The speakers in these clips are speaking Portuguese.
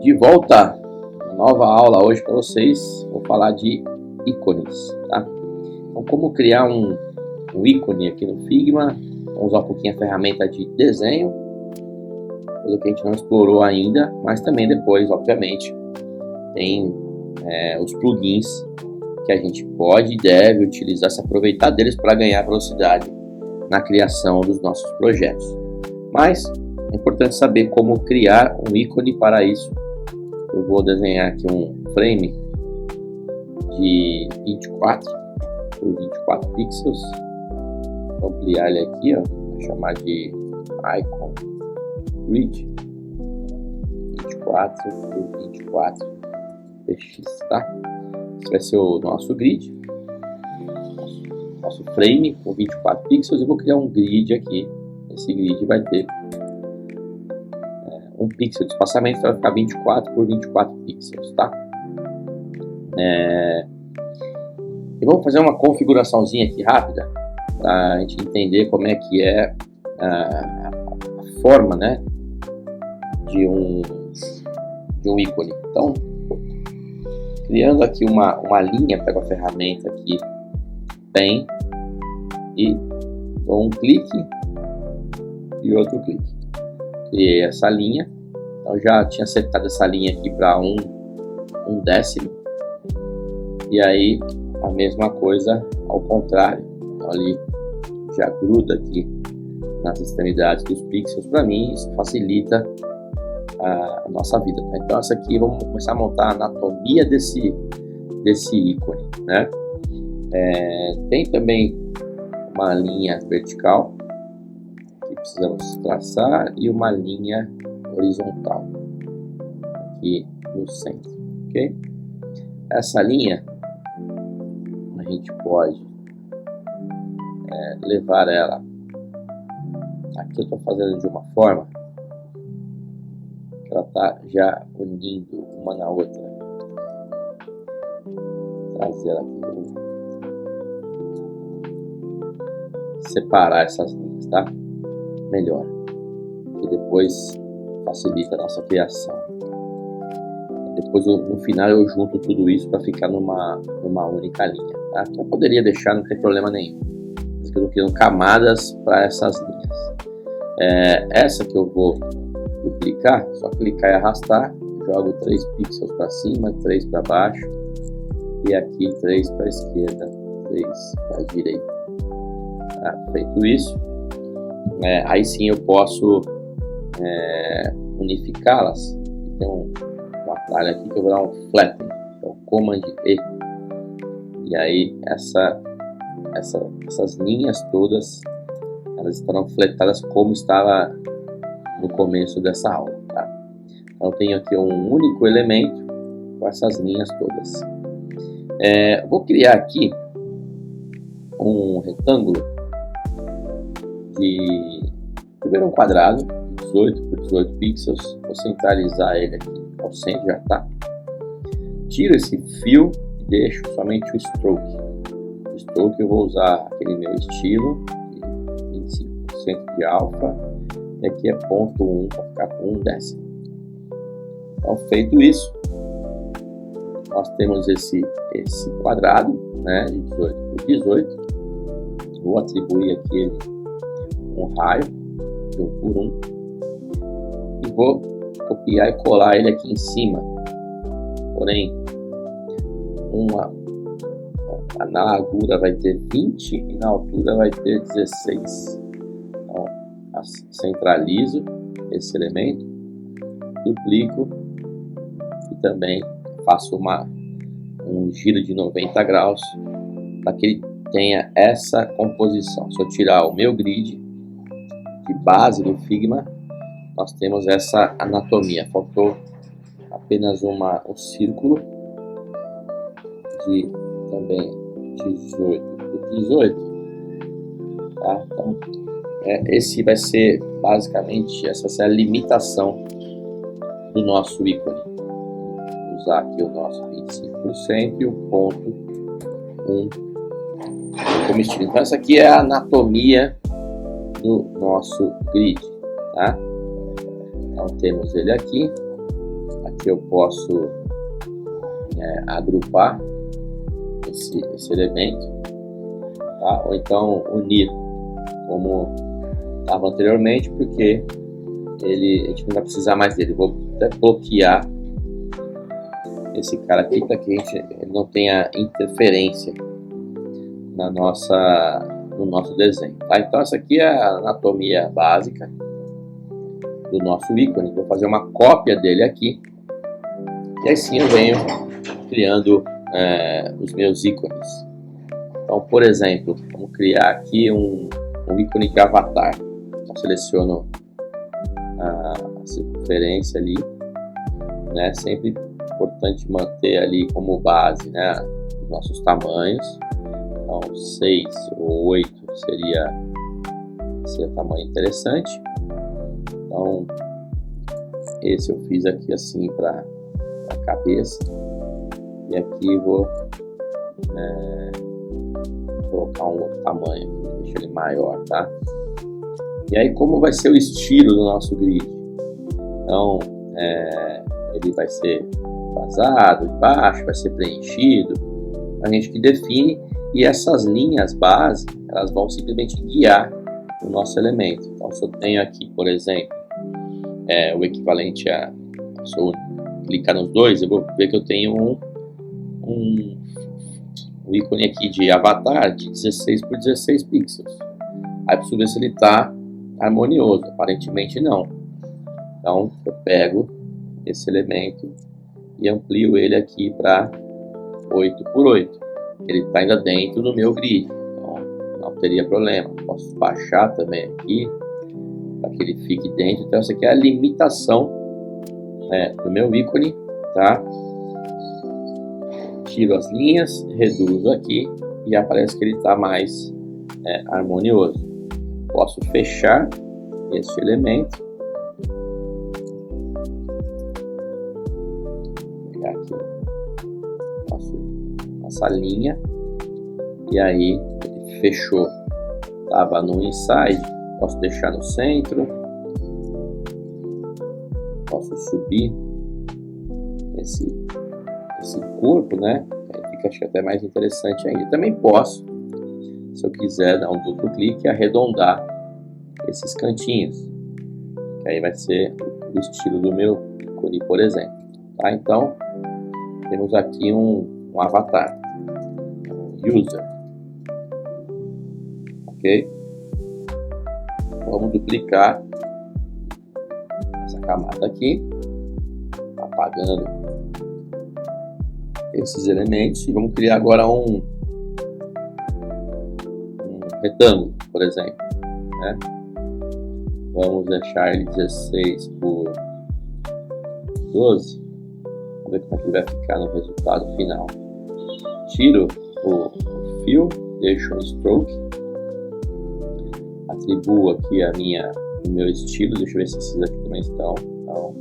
De volta, uma nova aula hoje para vocês. Vou falar de ícones, tá? Então, como criar um ícone aqui no Figma. Vamos usar um pouquinho a ferramenta de desenho, coisa que a gente não explorou ainda, mas também depois, obviamente, tem os plugins que a gente pode e deve utilizar, se aproveitar deles para ganhar velocidade na criação dos nossos projetos. Mas é importante saber como criar um ícone para isso. Eu vou desenhar aqui um frame de 24 por 24 pixels. Vou ampliar ele aqui, ó, vou chamar de icon grid 24 por 24 px, tá? Esse vai ser o nosso grid, nosso frame com 24 pixels. Eu vou criar um grid aqui. Esse grid vai ter 1 pixel de espaçamento, então vai ficar 24 por 24 pixels, tá? E vamos fazer uma configuraçãozinha aqui rápida para a gente entender como é que é a forma, né, de um ícone. Então, criando aqui uma linha, pego a ferramenta aqui, Pen, e dou um clique e outro clique. Criei essa linha, então já tinha setado essa linha aqui para um décimo, e aí a mesma coisa ao contrário. Então, ali já gruda aqui nas extremidades dos pixels. Para mim isso facilita a nossa vida, tá? Então essa aqui, vamos começar a montar a anatomia desse ícone, né? Tem também uma linha vertical que precisamos traçar e uma linha horizontal aqui no centro, ok? Essa linha a gente pode levar ela aqui. Eu estou fazendo de uma forma que ela está já unindo uma na outra. Trazer ela aqui, separar essas linhas, tá? Melhor, e depois facilita a nossa criação. Depois no final eu junto tudo isso para ficar numa única linha, tá? Eu poderia deixar, não tem problema nenhum, mas eu estou criando camadas para essas linhas. Essa que eu vou duplicar, só clicar e arrastar, jogo 3 pixels para cima, 3 para baixo, e aqui 3 para a esquerda, 3 para a direita. Tá? Feito isso, aí sim eu posso unificá-las. Tem um atalho aqui que eu vou dar um flatten, então Command E, e aí essas linhas todas elas estarão fletadas como estava no começo dessa aula, tá? Então eu tenho aqui um único elemento com essas linhas todas. Vou criar aqui um retângulo primeiro um quadrado de 18 por 18 pixels. Vou centralizar ele aqui ao centro, já tá. Tiro esse fio e deixo somente o stroke. O stroke eu vou usar aquele meu estilo de 25% de alfa, e aqui é 0,1 para ficar com 1 décimo. Então, feito isso, nós temos esse quadrado, né, de 18 por 18. Vou atribuir aqui um raio de 1 por 1 e vou copiar e colar ele aqui em cima. Porém, na largura vai ter 20 e na altura vai ter 16. Então, centralizo esse elemento, duplico e também faço um giro de 90 graus para que ele tenha essa composição. Se eu tirar o meu grid de base do Figma, nós temos essa anatomia. Faltou apenas um círculo de também 18 por 18, tá? Então esse vai ser basicamente, essa vai ser a limitação do nosso ícone. Vou usar aqui o nosso 25% e o ponto 1 como estilo. Então essa aqui é a anatomia do nosso grid, tá? Então temos ele aqui Aqui eu posso agrupar esse elemento, tá? Ou então unir, como estava anteriormente, porque a gente não vai precisar mais dele. Vou até bloquear esse cara aqui para que ele não tenha interferência no nosso desenho, tá? Então essa aqui é a anatomia básica do nosso ícone. Vou fazer uma cópia dele aqui e assim eu venho criando os meus ícones. Então, por exemplo, vamos criar aqui um ícone de avatar. Então, seleciono a circunferência ali, né? Sempre importante manter ali como base, né, os nossos tamanhos. Então 6 ou 8 seria tamanho interessante. Então esse eu fiz aqui assim para a cabeça, e aqui vou colocar um outro tamanho aqui, deixar ele maior, tá? E aí, como vai ser o estilo do nosso grid? Então ele vai ser vazado, embaixo, vai ser preenchido, a gente que define, e essas linhas base, elas vão simplesmente guiar o nosso elemento. Então, se eu tenho aqui, por exemplo, o equivalente se eu clicar nos dois, eu vou ver que eu tenho um ícone aqui de avatar de 16 por 16 pixels. Aí preciso ver se ele está harmonioso, aparentemente não. Então, eu pego esse elemento e amplio ele aqui para 8 por 8. Ele está ainda dentro do meu grid, então não teria problema. Posso baixar também aqui para que ele fique dentro. Então essa aqui é a limitação do meu ícone, tá? Tiro as linhas, reduzo aqui e aparece que ele está mais harmonioso. Posso fechar este elemento, pegar aqui, faço essa linha, e aí ele fechou. Estava no inside, posso deixar no centro, posso subir esse corpo, né? Aí fica, acho que até mais interessante ainda. Também posso, se eu quiser, dar um duplo clique e arredondar esses cantinhos, que aí vai ser o estilo do meu ícone, por exemplo, tá? Então temos aqui um avatar, user, ok? Vamos duplicar essa camada aqui, apagando esses elementos, e vamos criar agora um retângulo, por exemplo, né? Vamos deixar ele 16 por 12. Vamos ver como é que ele vai ficar no resultado final. Tiro o fio, deixo um stroke, atribuo aqui o meu estilo. Deixa eu ver se esses aqui também estão. Então,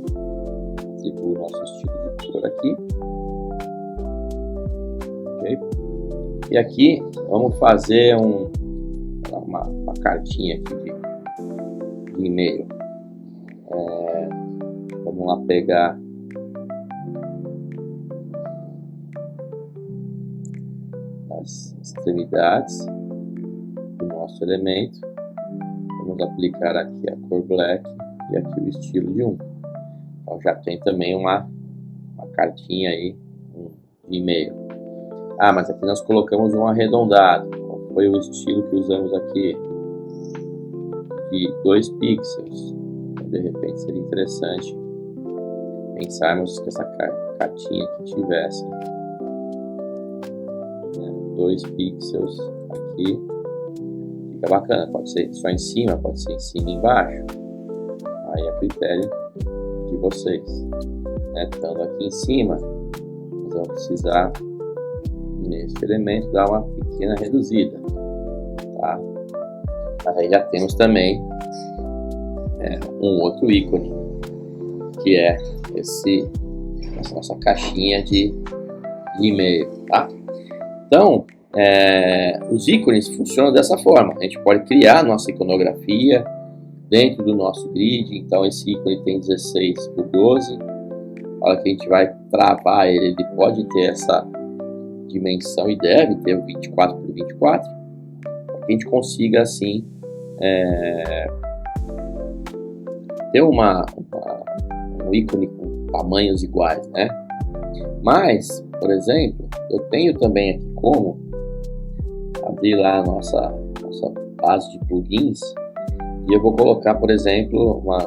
atribuo o nosso estilo de cor aqui. Ok? E aqui vamos fazer uma cartinha aqui de e-mail. Vamos lá pegar as extremidades do nosso elemento. Vamos aplicar aqui a cor black e aqui o estilo de 1. Então já tem também uma cartinha aí de e-mail. Ah, mas aqui nós colocamos um arredondado. Qual foi o estilo que usamos aqui? De 2 pixels. Então, de repente seria interessante pensarmos que essa cartinha aqui tivesse 2 pixels aqui. Fica bacana, pode ser só em cima, pode ser em cima e embaixo. Aí é critério de vocês. Estando aqui em cima, nós vamos precisar, neste elemento, dar uma pequena reduzida, tá? Mas aí já temos também um outro ícone, que é essa nossa caixinha de e-mail, tá? Então, os ícones funcionam dessa forma. A gente pode criar a nossa iconografia dentro do nosso grid. Então esse ícone tem 16 por 12. a hora que a gente vai travar ele, ele pode ter essa dimensão e deve ter o 24 por 24, para que a gente consiga assim ter um ícone com tamanhos iguais, né? Mas, por exemplo, eu tenho também aqui como abrir lá a nossa base de plugins e eu vou colocar, por exemplo, uma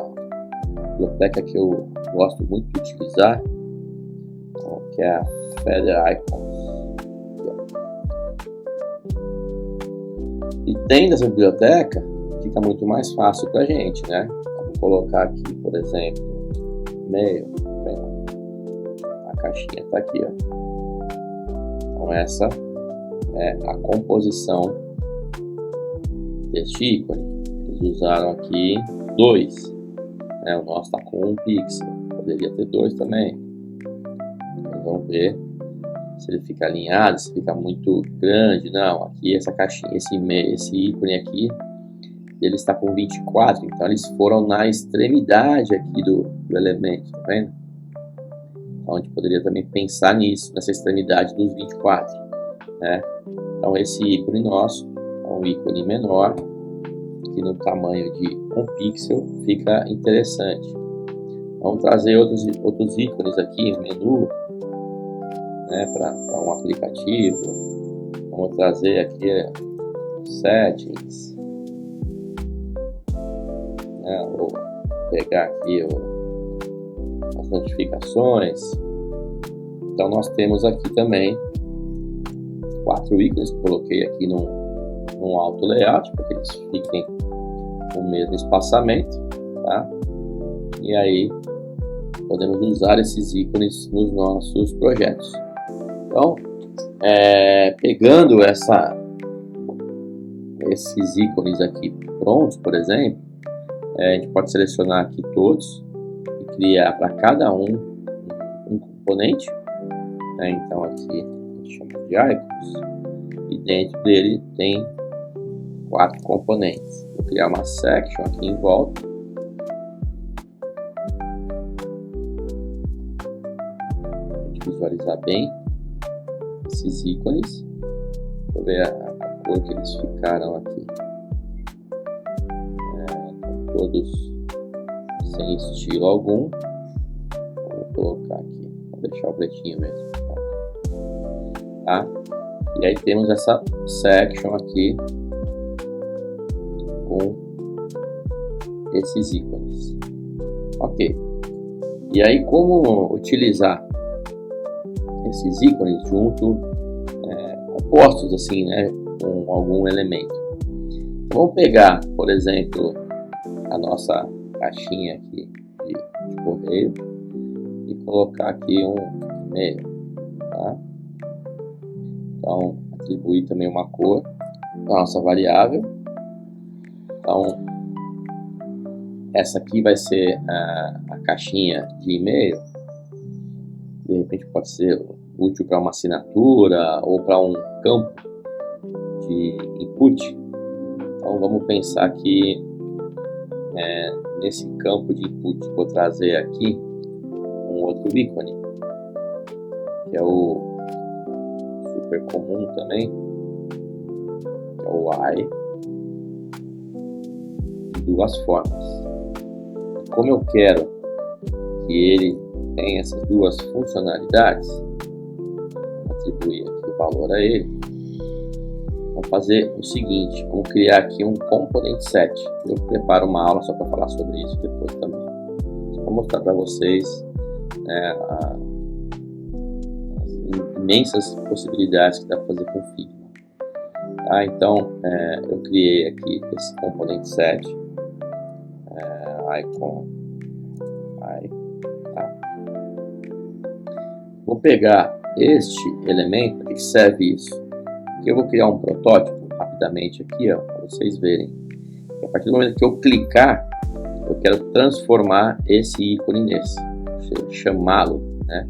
biblioteca que eu gosto muito de utilizar, que é a Feather Icons. E tendo essa biblioteca, fica muito mais fácil pra gente, né? Vou colocar aqui, por exemplo, e-mail. A caixinha está aqui, ó. Então essa é a composição deste ícone. Eles usaram aqui 2, né? O nosso está com 1 pixel, poderia ter 2 também. Então, vamos ver se ele fica alinhado, se fica muito grande. Não, aqui essa caixinha, esse ícone aqui, ele está com 24, então eles foram na extremidade aqui do elemento, tá vendo? Então a gente poderia também pensar nisso, nessa extremidade dos 24, né? Então esse ícone nosso é um ícone menor, que no tamanho de 1 pixel fica interessante. Vamos trazer outros ícones aqui, menu, né, para um aplicativo. Vamos trazer aqui settings, né, vou pegar aqui as notificações. Então nós temos aqui também 4 ícones que eu coloquei aqui num auto layout para que eles fiquem no mesmo espaçamento, tá? E aí podemos usar esses ícones nos nossos projetos. Então, pegando esses ícones aqui prontos, por exemplo, a gente pode selecionar aqui todos e criar para cada um componente, né? Então aqui a gente chama de icons e dentro dele tem 4 componentes. Vou criar uma section aqui em volta. A gente visualizar bem esses ícones. Deixa eu ver a cor que eles ficaram aqui. Todos sem estilo algum. Vou colocar aqui, vou deixar o pretinho mesmo, tá? E aí temos essa section aqui com esses ícones, ok? E aí como utilizar esses ícones junto, compostos assim, né, com algum elemento? Então, vamos pegar, por exemplo, a nossa caixinha aqui de correio e colocar aqui um e-mail, tá? Então atribuir também uma cor à nossa variável. Então essa aqui vai ser a caixinha de e-mail. De repente pode ser útil para uma assinatura ou para um campo de input. Então vamos pensar que nesse campo de input vou trazer aqui um outro ícone, que é o super comum também, que é o Y, de 2 formas. Como eu quero que ele tenha essas 2 funcionalidades, vou atribuir aqui o valor a ele. Vamos fazer o seguinte, vamos criar aqui um component set. Eu preparo uma aula só para falar sobre isso depois também, só para mostrar para vocês, né, as imensas possibilidades que dá para fazer com Figma. Tá? Então eu criei aqui esse component set, icon, tá? Vou pegar este elemento. Para que serve isso? Eu vou criar um protótipo rapidamente aqui, ó, para vocês verem. A partir do momento que eu clicar, eu quero transformar esse ícone nesse, chamá-lo, né?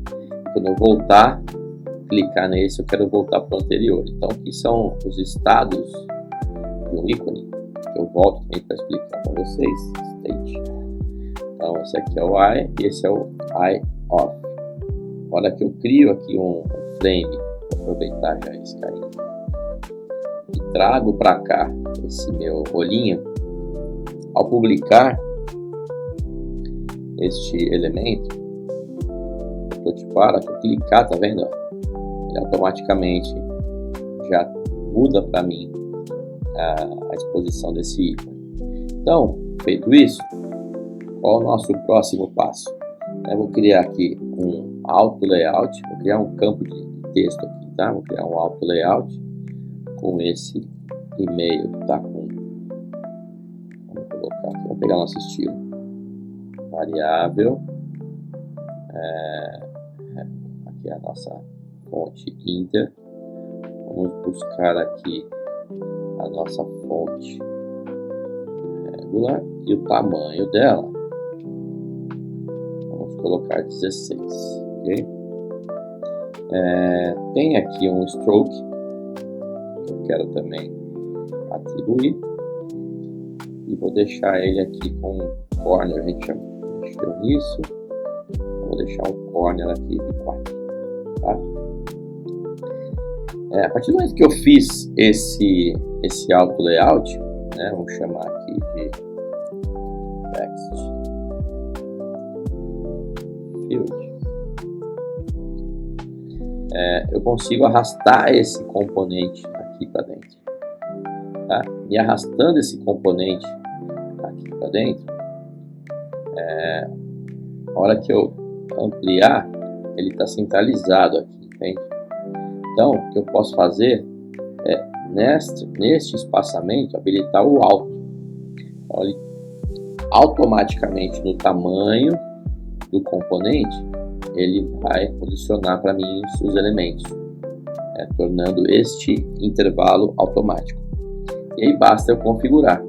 Quando eu voltar, clicar nesse, eu quero voltar para o anterior. Então aqui são os estados de um ícone, que eu volto também para explicar para vocês. State. Então esse aqui é o I e esse é o I off. na hora que eu crio aqui um frame, vou aproveitar já esse carinha, e trago para cá esse meu rolinho, ao publicar este elemento, prototipar, se eu clicar, tá vendo? Ele automaticamente já muda para mim a exposição desse ícone. Então, feito isso, qual é o nosso próximo passo? Eu vou criar aqui um auto layout, vou criar um campo de texto aqui, tá? Vou criar um auto layout com esse e-mail que tá com, vamos colocar aqui, vamos pegar nosso estilo, variável, aqui é a nossa fonte Inter, vamos buscar aqui a nossa fonte regular e o tamanho dela, vamos colocar 16, ok? Tem aqui um stroke que eu quero também atribuir e vou deixar ele aqui com corner, a gente já mexeu nisso, vou deixar um corner aqui de 4, tá? A partir do momento que eu fiz esse auto layout, né, vamos chamar aqui de text field, eu consigo arrastar esse componente aqui para dentro, tá? E arrastando esse componente aqui para dentro, a hora que eu ampliar, ele está centralizado aqui, entende? Então, o que eu posso fazer é, neste espaçamento, habilitar o alto. Então, ele automaticamente, no tamanho do componente, ele vai posicionar para mim os elementos, tornando este intervalo automático. E aí basta eu configurar.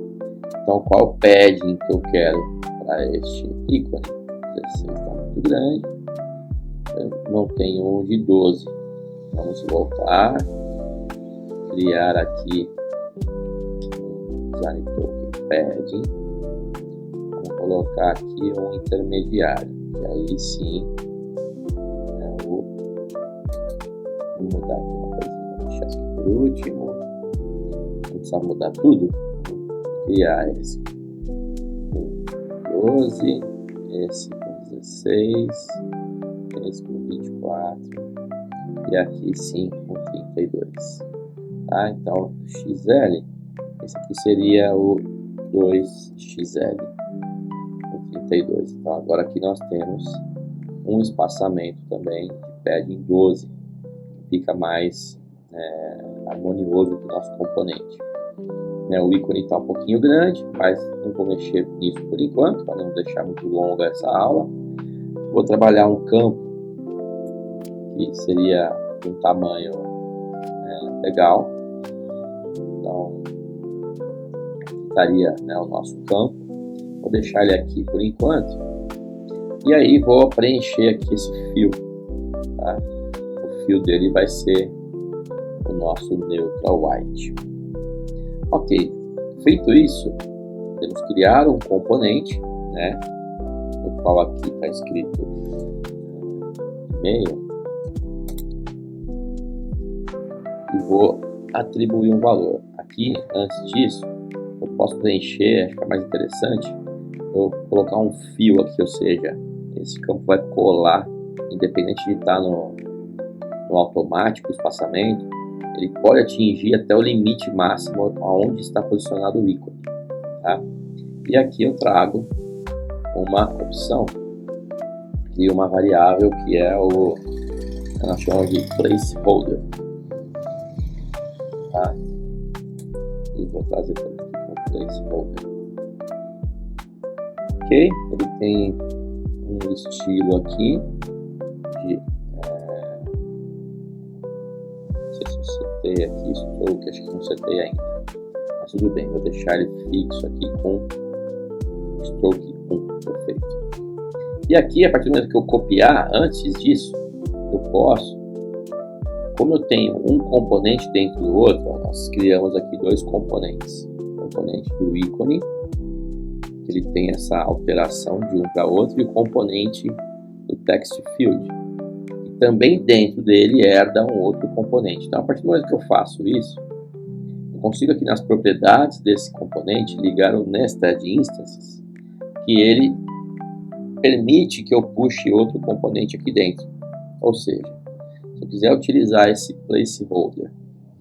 Então, qual padding que eu quero para este ícone? 16 está muito grande. Eu não tenho um de 12. Vamos voltar, criar aqui um design token padding. Vamos colocar aqui um intermediário. E aí sim, vou mudar aqui uma coisinha. Vou deixar isso aqui por último. Não precisa mudar tudo. Criar esse com 12, esse com 16, esse com 24 e aqui sim com 32. Tá? Então, XL, esse aqui seria o 2XL com 32. Então, agora aqui nós temos um espaçamento também de padding 12, que fica mais harmonioso com o nosso componente. O ícone está um pouquinho grande, mas não vou mexer nisso por enquanto, para não deixar muito longa essa aula. Vou trabalhar um campo que seria de um tamanho legal. Então, estaria o nosso campo. Vou deixar ele aqui por enquanto. E aí vou preencher aqui esse fio. Tá? O fio dele vai ser o nosso neutral white. Ok, feito isso, temos que criar um componente, no qual aqui está escrito e-mail, e vou atribuir um valor. Aqui, antes disso, eu posso preencher, acho que é mais interessante, eu colocar um fio aqui, ou seja, esse campo vai colar, independente de estar no automático, espaçamento, ele pode atingir até o limite máximo aonde está posicionado o ícone, tá? E aqui eu trago uma opção e uma variável que é nós chamamos de placeholder, tá? E vou trazer também aqui um placeholder. Ok? Ele tem um estilo aqui de setei aqui, stroke, acho que não setei ainda, mas tudo bem, vou deixar ele fixo aqui com stroke 1, perfeito. E aqui, a partir do momento que eu copiar, antes disso, eu posso, como eu tenho um componente dentro do outro, nós criamos aqui dois componentes, o componente do ícone, que ele tem essa alteração de um para outro, e o componente do text field, que também dentro dele herda um outro componente. Então, a partir do momento que eu faço isso, eu consigo aqui nas propriedades desse componente ligar o nested instances, que ele permite que eu puxe outro componente aqui dentro. Ou seja, se eu quiser utilizar esse placeholder,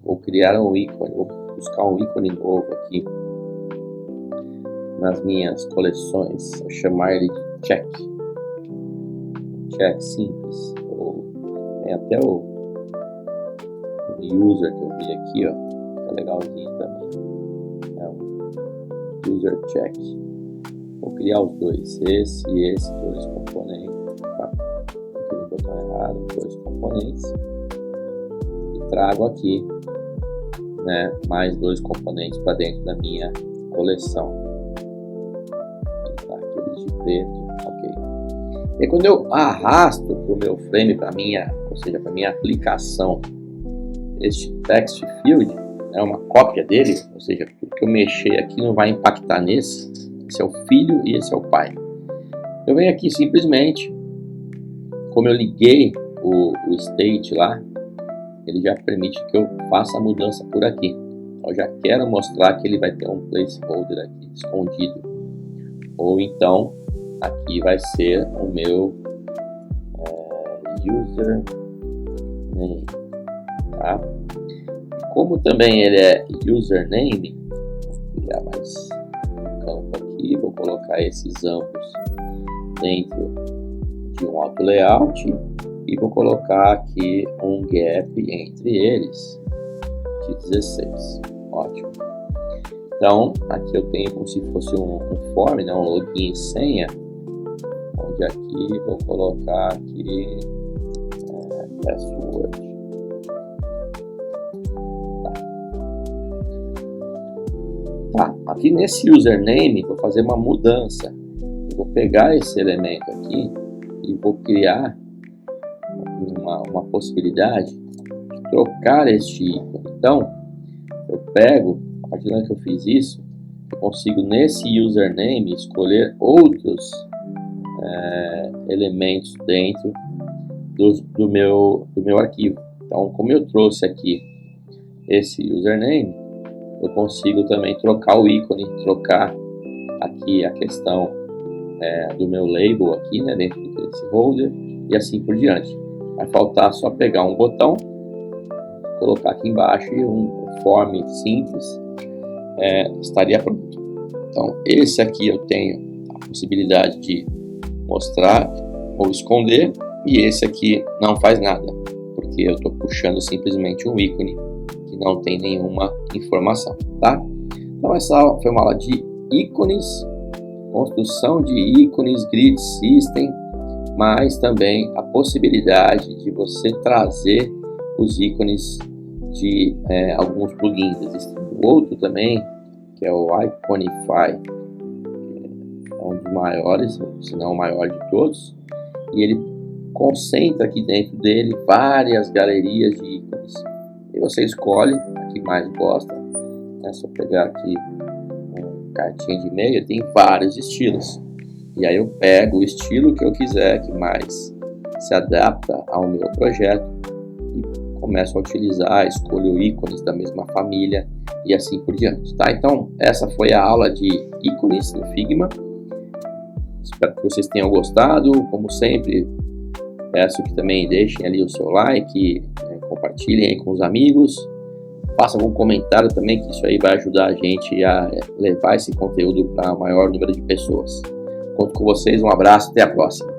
vou criar um ícone, vou buscar um ícone novo aqui nas minhas coleções, vou chamar ele de check simples, ou tem até o user que eu vi aqui, ó, fica legalzinho também, é um user check. Vou criar os dois, esse e esse, dois componentes, tá? Aqui no botão errado, dois componentes, e trago aqui, né, mais dois componentes para dentro da minha coleção. Tá, aqueles de preto, ok. E quando eu arrasto para o meu frame, para minha, ou seja, para minha aplicação, este text field é uma cópia dele, ou seja, o que eu mexer aqui não vai impactar nesse. Esse é o filho e esse é o pai. Eu venho aqui simplesmente, como eu liguei o state lá, ele já permite que eu faça a mudança por aqui. Então, eu já quero mostrar que ele vai ter um placeholder aqui escondido. Ou então, aqui vai ser o meu username, tá? Como também ele é username, vou criar mais um campo aqui, vou colocar esses ambos dentro de um auto layout e vou colocar aqui um gap entre eles de 16. Ótimo. Então, aqui eu tenho como se fosse um form, né, um login e senha, onde aqui vou colocar aqui password. Tá, aqui nesse username vou fazer uma mudança. Eu vou pegar esse elemento aqui e vou criar uma possibilidade de trocar este ícone. Então, eu pego, a partir do momento que eu fiz isso, eu consigo nesse username escolher outros elementos dentro do meu arquivo. Então, como eu trouxe aqui esse username, eu consigo também trocar o ícone, trocar aqui a questão do meu label aqui, né, dentro do placeholder e assim por diante. Vai faltar só pegar um botão, colocar aqui embaixo e um form simples estaria pronto. Então, esse aqui eu tenho a possibilidade de mostrar ou esconder, e esse aqui não faz nada, porque eu estou puxando simplesmente um ícone que não tem nenhuma informação, tá? Então essa foi uma aula de ícones, construção de ícones, grid system, mas também a possibilidade de você trazer os ícones de alguns plugins. Existe um outro também, que é o Iconify, que é um dos maiores, se não o maior de todos, e ele concentra aqui dentro dele várias galerias de ícones. E você escolhe a que mais gosta. É só pegar aqui uma cartinha de e-mail, tem vários estilos. E aí eu pego o estilo que eu quiser, que mais se adapta ao meu projeto, e começo a utilizar, escolho ícones da mesma família e assim por diante, tá? Então, essa foi a aula de ícones no Figma. Espero que vocês tenham gostado. Como sempre, peço que também deixem ali o seu like, compartilhem aí com os amigos, façam algum comentário também, que isso aí vai ajudar a gente a levar esse conteúdo para o maior número de pessoas. Conto com vocês, um abraço, até a próxima.